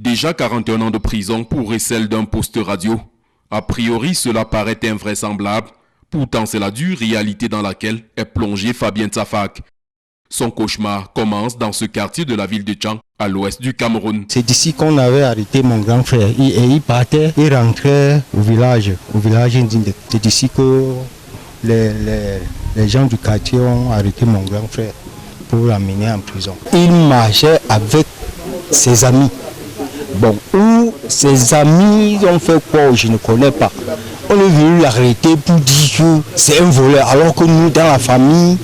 Déjà 41 ans de prison pour celle d'un poste radio. A priori, cela paraît invraisemblable. Pourtant, c'est la dure réalité dans laquelle est plongé Fabien Tsafak. Son cauchemar commence dans ce quartier de la ville de Tchang, à l'ouest du Cameroun. C'est d'ici qu'on avait arrêté mon grand frère. Il partait, il rentrait au village Ndinde. C'est d'ici que les gens du quartier ont arrêté mon grand frère pour l'amener en prison. Il marchait avec ses amis. Bon, où ses amis ont fait quoi, je ne connais pas. On est venu l'arrêter pour dire que c'est un voleur, alors que nous, dans la famille,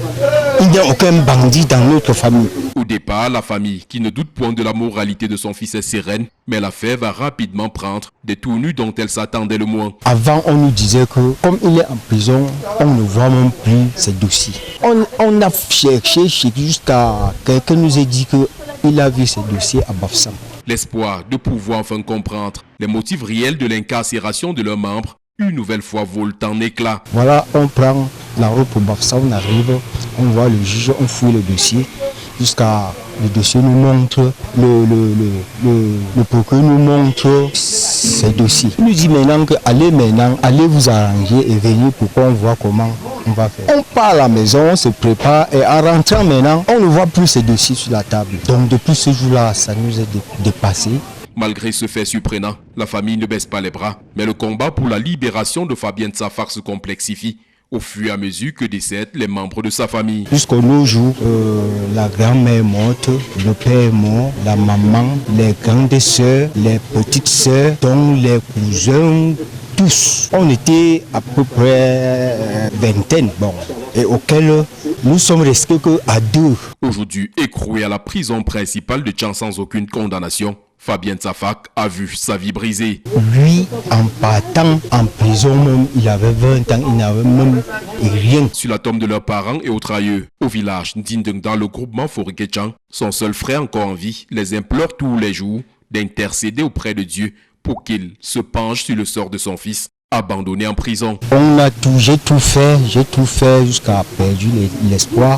il n'y a aucun bandit dans notre famille. Au départ, la famille, qui ne doute point de la moralité de son fils, est sereine, mais l'affaire va rapidement prendre des tournures dont elle s'attendait le moins. Avant, on nous disait que, comme il est en prison, on ne voit même plus ses dossiers. On a cherché jusqu'à quelqu'un nous ait dit qu'il a vu ses dossiers à Bafoussam. L'espoir de pouvoir enfin comprendre les motifs réels de l'incarcération de leurs membres, une nouvelle fois vole en éclats. Voilà, on prend la route pour Bafoussam, on arrive, on voit le juge, on fouille le dossier, jusqu'à le dossier nous montre, le procureur nous montre ses dossiers. Il nous dit maintenant que allez vous arranger et venir pour qu'on voit comment on va faire. On part à la maison, on se prépare et en rentrant maintenant, on ne voit plus ces dossiers sur la table. Donc depuis ce jour-là, ça nous a dépassé. Malgré ce fait surprenant, la famille ne baisse pas les bras, mais le combat pour la libération de Fabien Tsafak se complexifie au fur et à mesure que décèdent les membres de sa famille. Jusqu'au nos jours, la grand-mère est morte, le père est mort, la maman, les grandes sœurs, les petites sœurs, dont les cousins, tous. On était à peu près vingtaine, et auquel nous sommes restés qu'à 2. Aujourd'hui, écroué à la prison principale de Tchang sans aucune condamnation, Fabien Tsafak a vu sa vie brisée. Lui, en partant en prison, même, il avait 20 ans, il n'avait même rien. Sur la tombe de leurs parents et autres aïeux, au village Ndindeng dans le groupement Foriketchang, son seul frère encore en vie les implore tous les jours d'intercéder auprès de Dieu pour qu'il se penche sur le sort de son fils, abandonné en prison. J'ai tout fait jusqu'à perdu l'espoir.